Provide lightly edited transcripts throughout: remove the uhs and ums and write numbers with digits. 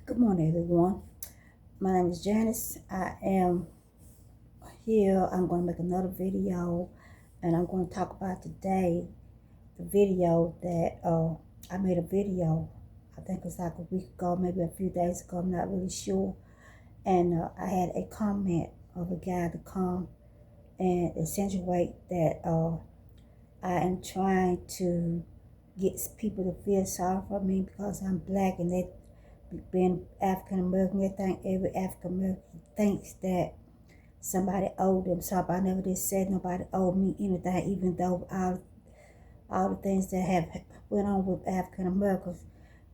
Good morning, everyone. My name is Janice. I am here. I'm going to make another video, and I'm going to talk about today the video that I made a video. I think it's like a week ago, maybe a few days ago. I'm not really sure. And I had a comment of a guy to come and insinuate that I am trying to get people to feel sorry for me because I'm black, and they being African American, they think every African American thinks that somebody owed them something. I never did say nobody owed me anything, even though all the things that have went on with African Americans,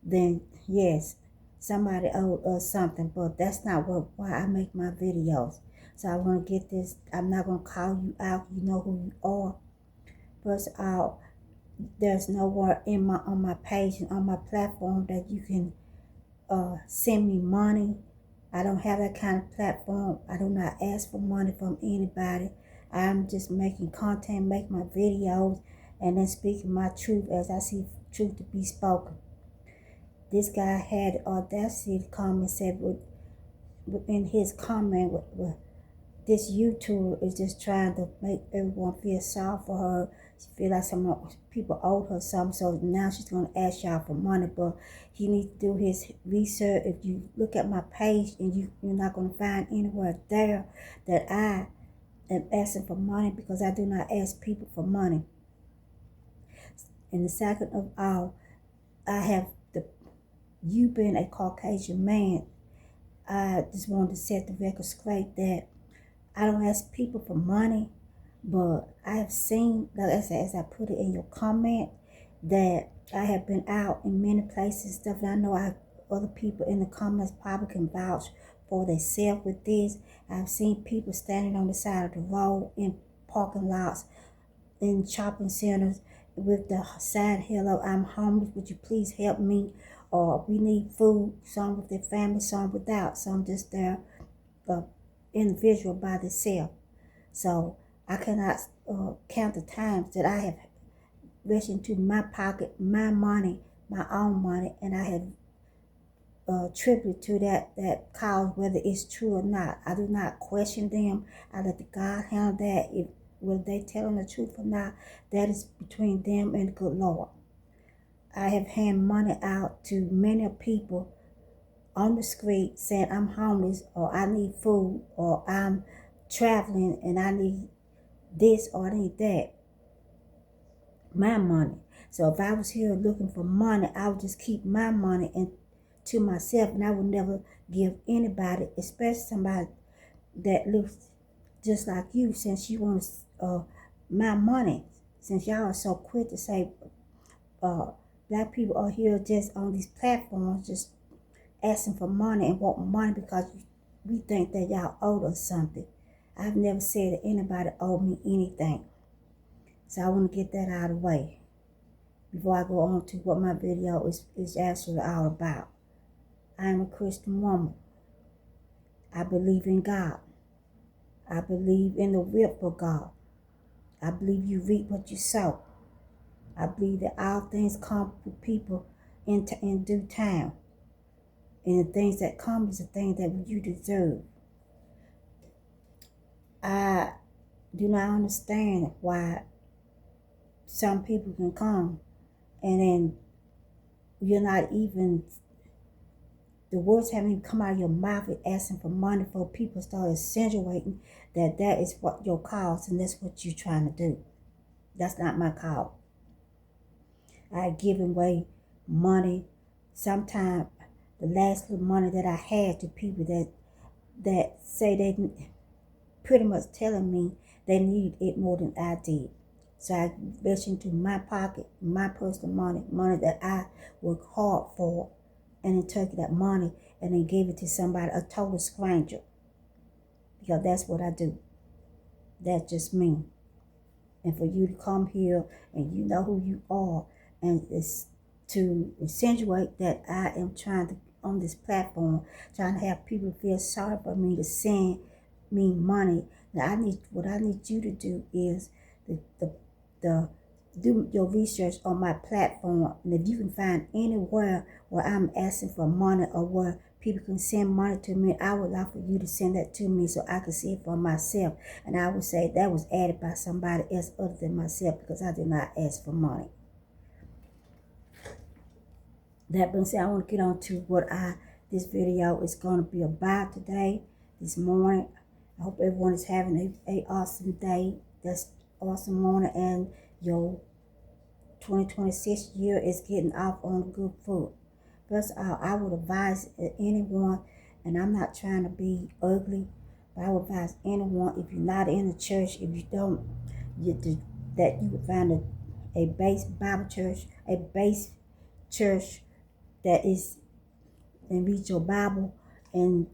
then yes, somebody owed us something, but that's not why I make my videos. So I want to get this. I'm not going to call you out. You know who you are. First of all, there's nowhere on my page and on my platform that you can send me money. I don't have that kind of platform. I do not ask for money from anybody. I'm just making content, making my videos, and then speaking my truth as I see truth to be spoken. This guy had the audacity to come and said in his comment with this YouTuber is just trying to make everyone feel sorry for her. She feel like some people owed her something, so now she's going to ask y'all for money. But he needs to do his research. If you look at my page, and you're not going to find anywhere there that I am asking for money, because I do not ask people for money. And the second of all, you being a Caucasian man, I just wanted to set the record straight that I don't ask people for money, but I have seen, like I said, as I put it in your comment, that I have been out in many places, stuff, and I know other people in the comments probably can vouch for themselves with this. I've seen people standing on the side of the road, in parking lots, in shopping centers, with the sign, "Hello, I'm homeless, would you please help me?" Or "We need food," some with their family, some without, some just there, individual by themselves. So I cannot count the times that I have reached into my pocket, my money, my own money, and I have attributed to that cause, whether it's true or not. I do not question them. I let the God handle that. If whether they telling the truth or not, that is between them and the good Lord. I have handed money out to many people on the street saying I'm homeless, or I need food, or I'm traveling and I need this or I need that. My money. So if I was here looking for money, I would just keep my money to myself, and I would never give anybody, especially somebody that looks just like you, since you want my money. Since y'all are so quick to say black people are here just on these platforms, just asking for money and want money because we think that y'all owe us something. I've never said that anybody owed me anything. So I want to get that out of the way before I go on to what my video is actually all about. I am a Christian woman. I believe in God. I believe in the will for God. I believe you reap what you sow. I believe that all things come to people in due time. And the things that come is the things that you deserve. I do not understand why some people can come and then you're not even, the words haven't even come out of your mouth and asking for money, for people start insinuating that is what your cause and that's what you're trying to do. That's not my cause. I give away money. Sometimes the last little money that I had to people that say they pretty much telling me they need it more than I did. So I reached into my pocket, my personal money that I worked hard for, and then took that money and then gave it to somebody, a total stranger. Because that's what I do. That's just me. And for you to come here and you know who you are, and it's to insinuate that I am trying to, on this platform, trying to have people feel sorry for me, to send me money. Now what I need you to do is do your research on my platform, and if you can find anywhere where I'm asking for money or where people can send money to me. I would like for you to send that to me so I can see it for myself. And I would say that was added by somebody else other than myself, because I did not ask for money. That being said, I want to get on to what this video is going to be about today, this morning. I hope everyone is having a awesome day. That's awesome morning, and your 2026 year is getting off on a good foot. First of all, I would advise anyone, and I'm not trying to be ugly, but I would advise anyone, if you're not in the church, if you don't, that you would find a base Bible church, a base church that is, and read your Bible and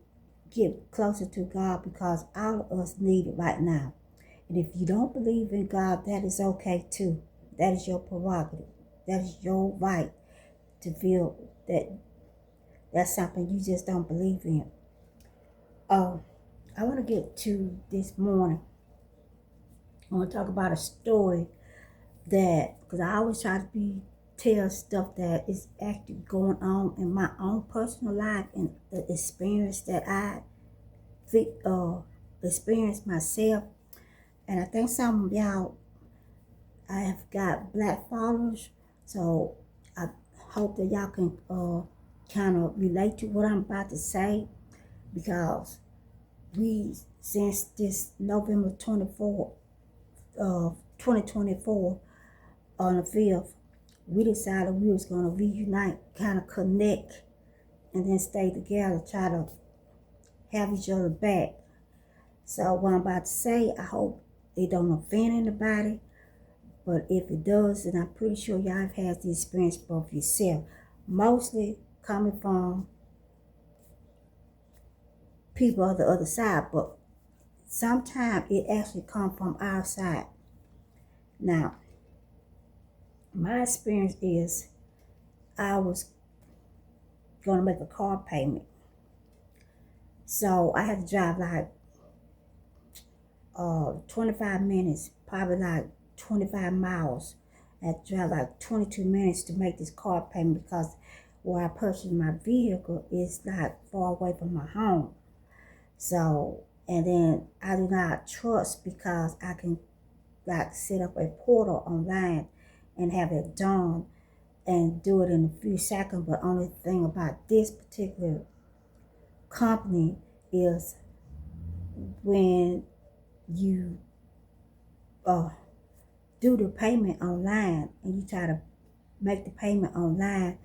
get closer to God, because all of us need it right now. And if you don't believe in God, that is okay too. That is your prerogative. That is your right to feel that that's something you just don't believe in. I want to get to this morning. I want to talk about a story that, because I always try to tell stuff that is actually going on in my own personal life and the experience that I experienced myself. And I think some of y'all, I have got black followers, so I hope that y'all can kind of relate to what I'm about to say, because since this November 24th, 2024, on the 5th, we decided we was going to reunite, kind of connect, and then stay together, try to have each other back. So what I'm about to say, I hope it don't offend anybody, but if it does, then I'm pretty sure y'all have had the experience both yourself, mostly coming from people on the other side, but sometimes it actually comes from our side. Now, my experience is I was going to make a car payment. So I had to drive like 25 minutes, probably like 25 miles. I had to drive like 22 minutes to make this car payment, because where I purchased my vehicle is like far away from my home. So, and then I do not trust, because I can like set up a portal online and have it done and do it in a few seconds. But only thing about this particular company is when you do the payment online and you try to make the payment online,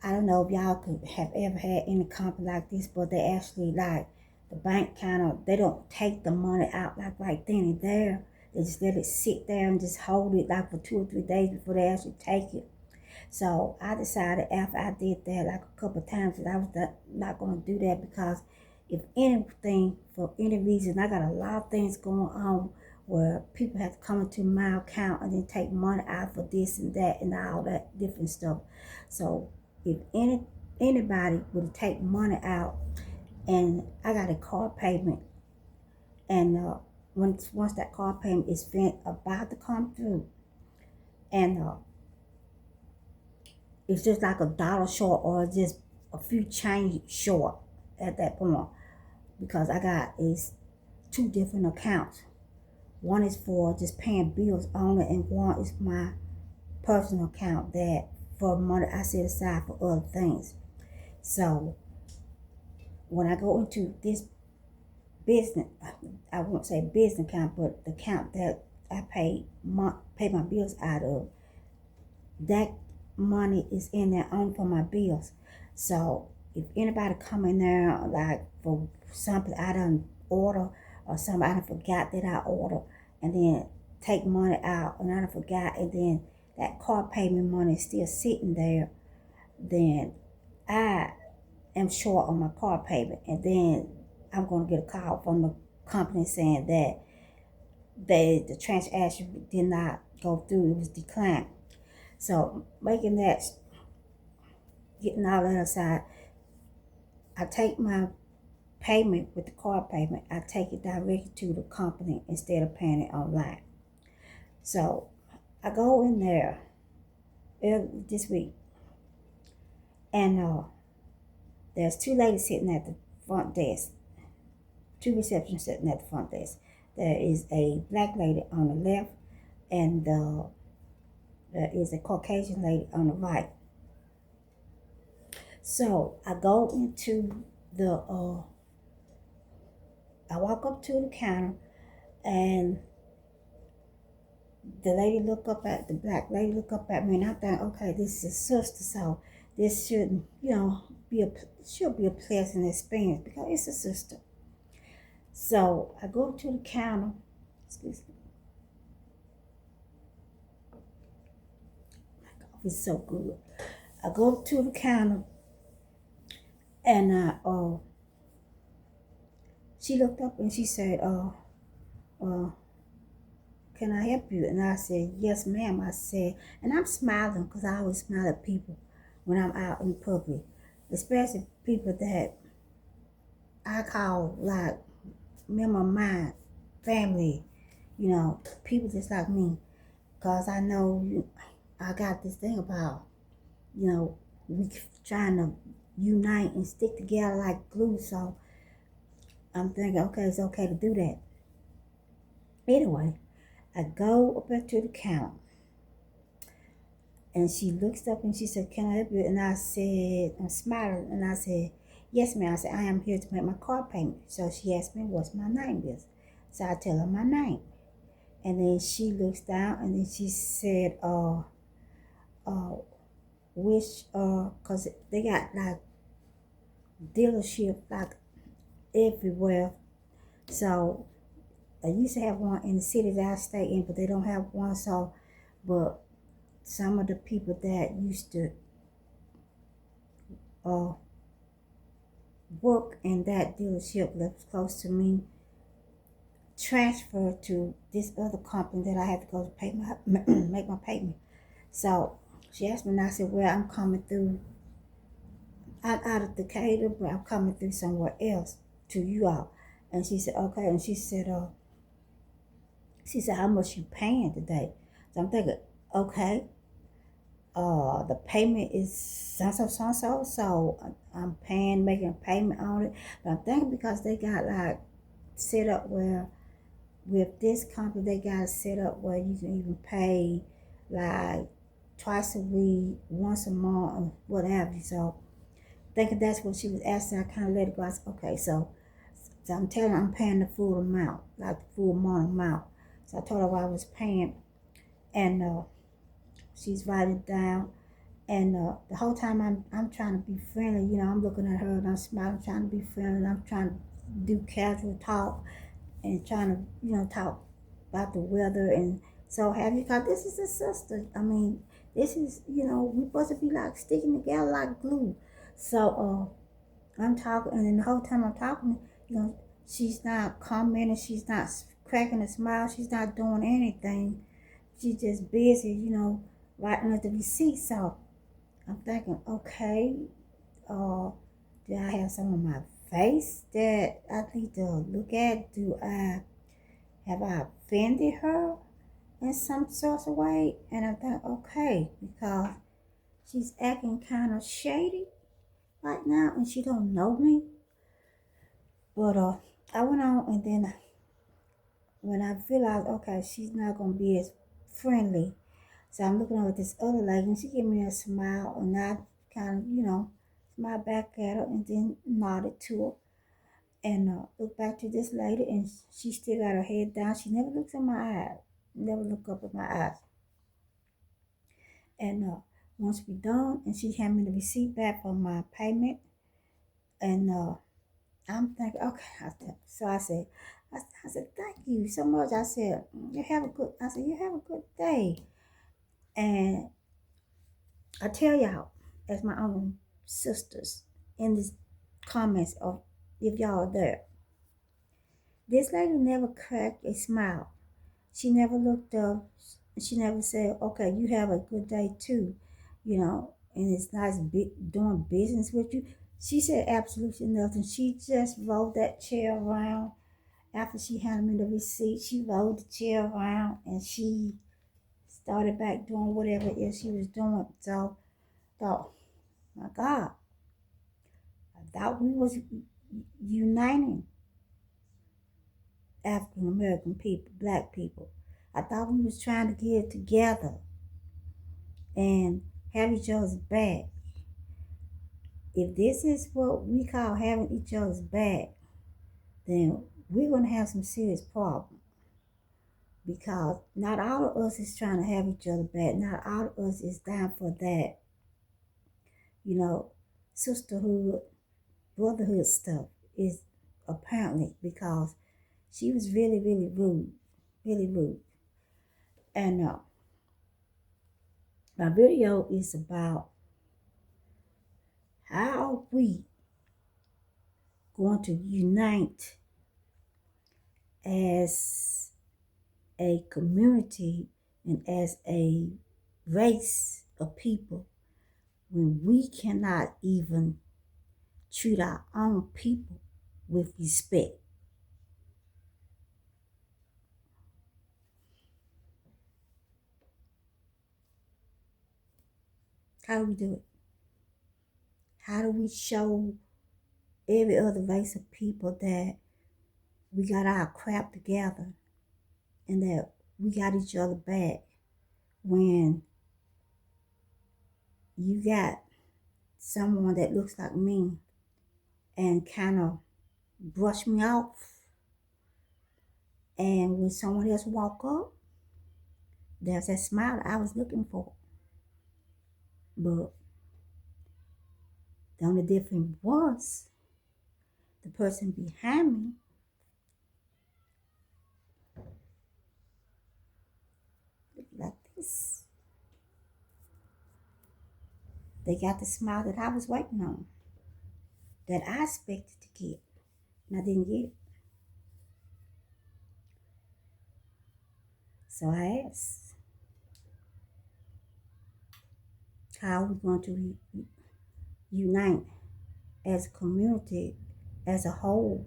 I don't know if y'all could have ever had any company like this, but they actually, like, the bank they don't take the money out like right then and there. They just let it sit there and just hold it like for 2 or 3 days before they actually take it. So I decided after I did that like a couple of times that I was not going to do that, because if anything, for any reason, I got a lot of things going on where people have to come into my account and then take money out for this and that and all that different stuff. So if anybody would take money out, and I got a car payment, and once that car payment is about to come through, and it's just like $1 short or just a few change short at that point, because I got is 2 different accounts. One is for just paying bills only, and one is my personal account that for money I set aside for other things. So when I go into this business, I won't say business account, but the account that I pay my bills out of, that money is in there only for my bills. So if anybody come in there like for something I done order, or something I done forgot that I ordered, and then take money out and I done forgot, and then that car payment money is still sitting there, then I am short on my car payment, and then I'm going to get a call from the company saying that the transaction did not go through, it was declined. So getting all that aside, I take my payment with the car payment, I take it directly to the company instead of paying it online. So I go in there this week, and There's two ladies sitting at the front desk, two receptionists sitting at the front desk. There is a black lady on the left, and there is a Caucasian lady on the right. So I go into I walk up to the counter, and the black lady look up at me, and I think, okay, this is a sister, so this shouldn't, should be a pleasant experience because it's a sister. So I go to the counter. Excuse me. My coffee is so good. I go to the counter, and she looked up and she said, can I help you? And I said, yes, ma'am. I said, and I'm smiling because I always smile at people when I'm out in public, especially people that I call like member of mine, family, people just like me. Because I know I got this thing about, we trying to unite and stick together like glue. So I'm thinking, okay, it's okay to do that. Anyway, I go up to the counter, and she looks up and she said, can I help you? And I said, I'm smiling, and I said, yes, ma'am. I said, I am here to make my car payment. So she asked me what my name is. So I tell her my name. And then she looks down, and then she said, cause they got like dealership like everywhere. So I used to have one in the city that I stay in, but they don't have one. So, but some of the people that used to work in that dealership that was close to me transferred to this other company that I had to go to pay make my payment. So she asked me, and I said, well, I'm coming through out of Decatur, but I'm coming through somewhere else to you all. And she said, okay. And she said, how much you paying today? So I'm thinking, okay, the payment is so I'm making a payment on it. But I'm thinking because they got like set up where with this company, they got it set up where you can even pay like twice a week, once a month, whatever. So thinking that's what she was asking, I kind of let it go. I said, okay, so I'm telling her I'm paying the full amount, like the full amount. So I told her what I was paying, and she's writing it down. And the whole time I'm trying to be friendly, I'm looking at her and I'm smiling, trying to be friendly, and I'm trying to do casual talk and trying to, talk about the weather and so have you, because this is a sister. I mean, this is, we're supposed to be like sticking together like glue. So I'm talking, and then the whole time I'm talking, she's not commenting, she's not cracking a smile, she's not doing anything. She's just busy, writing up the receipt. So I'm thinking, okay, do I have some on my face that I need to look at? Have I offended her in some sort of way? And I thought, okay, because she's acting kind of shady right now, and she don't know me. But I went on, and then when I realized, okay, she's not gonna be as friendly, so I'm looking over at this other lady, and she gave me a smile, and I kind of, smiled back at her, and then nodded to her, and looked back to this lady, and she still got her head down. She never looks in my eyes, never look up in my eyes. And once we done, and she handed me the receipt back for my payment, and I'm thinking, okay. So I said, thank you so much. I said, you have a good day. And I tell y'all, as my own sisters, in this comments of if y'all are there, this lady never cracked a smile. She never looked up. She never said, okay, you have a good day too, and it's nice doing business with you. She said absolutely nothing. She just rolled that chair around. After she handed me the receipt, she rolled the chair around and she started back doing whatever else she was doing. So I thought, my God, I thought we was uniting African American people, black people. I thought we was trying to get together and have each other's back. If this is what we call having each other's back, then we're going to have some serious problems, because not all of us is trying to have each other back. Not all of us is down for that, sisterhood, brotherhood stuff is apparently, because she was really, really rude, really rude. And my video is about how we going to unite as a community and as a race of people when we cannot even treat our own people with respect. How do we do it? How do we show every other race of people that we got our crap together and that we got each other back when you got someone that looks like me and kind of brush me off, and when someone else walk up, there's that smile I was looking for. But the only difference was the person behind me looked like this. They got the smile that I was waiting on, that I expected to get, and I didn't get it. So I asked, how are we going to unite as a community, as a whole,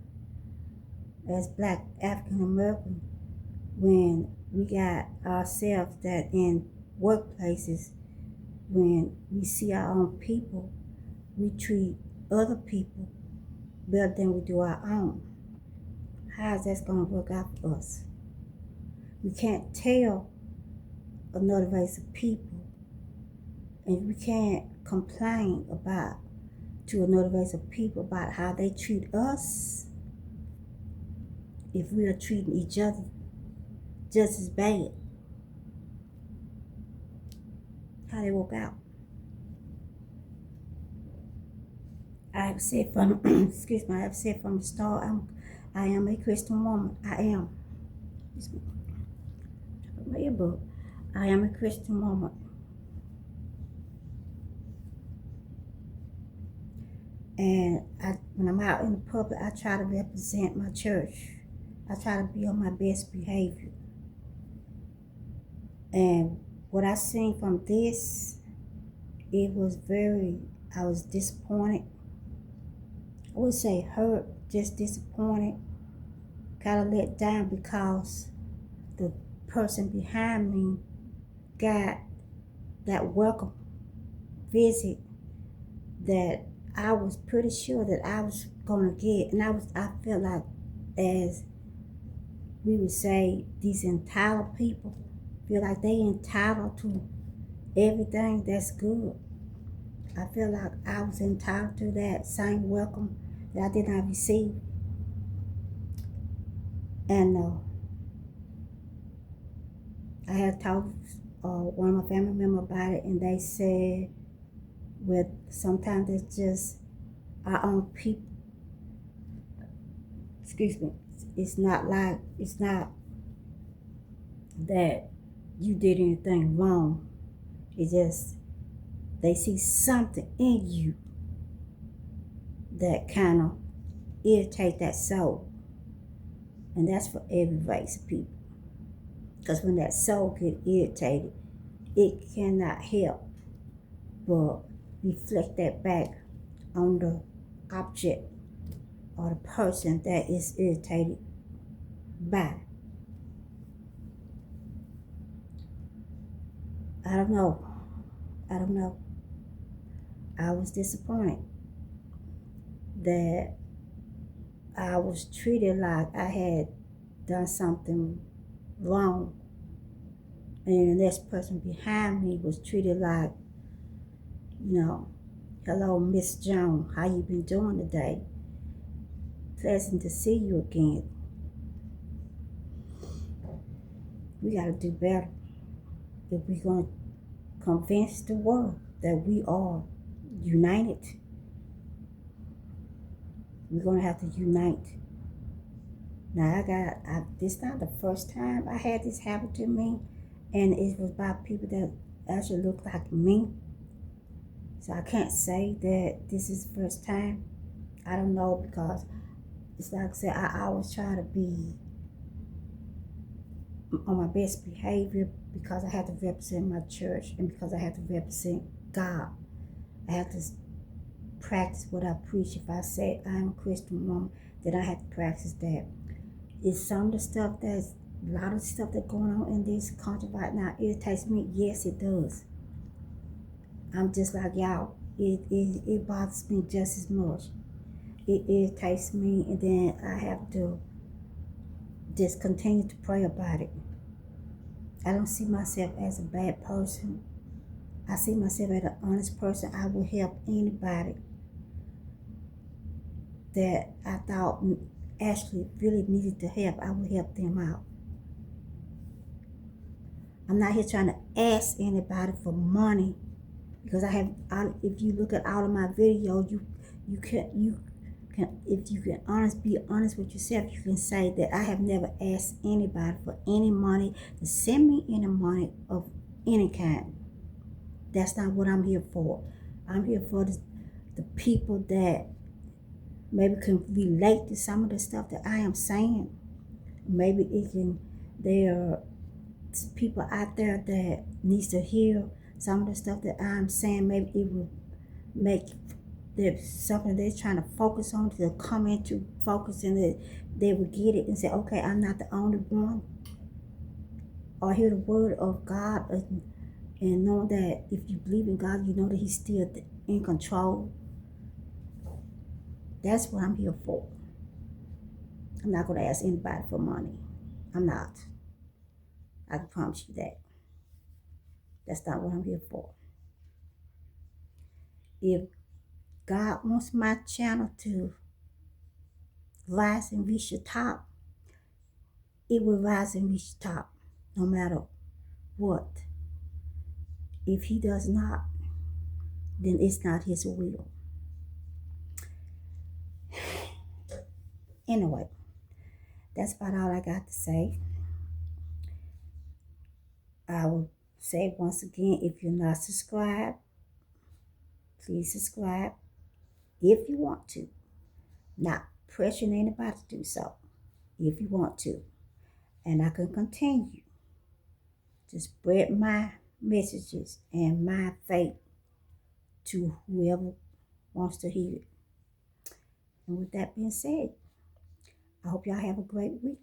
as Black African American, when we got ourselves that in workplaces, when we see our own people, we treat other people better than we do our own? How is that going to work out for us? We can't tell another race of people, and we can't complain to another race of people about how they treat us if we are treating each other just as bad. How they work out? I have said from I have said from the start, I am a Christian woman. I am. My earbud. I am a Christian woman. And when I'm out in the public, I try to represent my church. I try to be on my best behavior. And what I seen from this, I was disappointed. I would say hurt, just disappointed, kind of let down, because the person behind me got that welcome visit that I was pretty sure that I was gonna get. And I felt like, as we would say, these entitled people feel like they entitled to everything that's good. I feel like I was entitled to that same welcome that I did not receive. And I had told one of my family members about it, and they said, well, sometimes it's just our own people. Excuse me. It's not that you did anything wrong. It's just they see something in you that kind of irritate that soul. And that's for every race of people. Because when that soul gets irritated, it cannot help but reflect that back on the object or the person that is irritated by. I don't know. I was disappointed. that I was treated like I had done something wrong, and the next person behind me was treated like, hello, Miss Jones, how you been doing today? Pleasant to see you again. We got to do better if we're going to convince the world that we are united. We're going to have to unite. Now, this not the first time I had this happen to me, and it was by people that actually look like me. So I can't say that this is the first time. I don't know, because it's like I said, I always try to be on my best behavior because I have to represent my church and because I have to represent God. I have to practice what I preach. If I say I'm a Christian woman, then I have to practice that. Is some of the stuff a lot of stuff that's going on in this country right now irritates me? Yes, it does. I'm just like y'all. It bothers me just as much. It irritates me, and then I have to just continue to pray about it. I don't see myself as a bad person. I see myself as an honest person. I will help anybody that I thought actually really needed the help. I will help them out. I'm not here trying to ask anybody for money, because if you look at all of my videos, you can if you can be honest with yourself, you can say that I have never asked anybody for any money to send me any money of any kind. That's not what I'm here for. I'm here for the people that maybe can relate to some of the stuff that I am saying. Maybe there are people out there that needs to hear some of the stuff that I'm saying. Maybe it will make there's something they're trying to focus on, to come into focus, and that they will get it and say, okay, I'm not the only one. Or hear the word of God, and know that if you believe in God, you know that He's still in control. That's what I'm here for. I'm not going to ask anybody for money. I'm not. I can promise you that. That's not what I'm here for. If God wants my channel to rise and reach the top, it will rise and reach the top no matter what. If He does not, then it's not His will. Anyway, that's about all I got to say. I will say once again, if you're not subscribed, please subscribe if you want to. Not pressuring anybody to do so, if you want to. And I can continue to spread my messages and my faith to whoever wants to hear it. And with that being said, I hope y'all have a great week.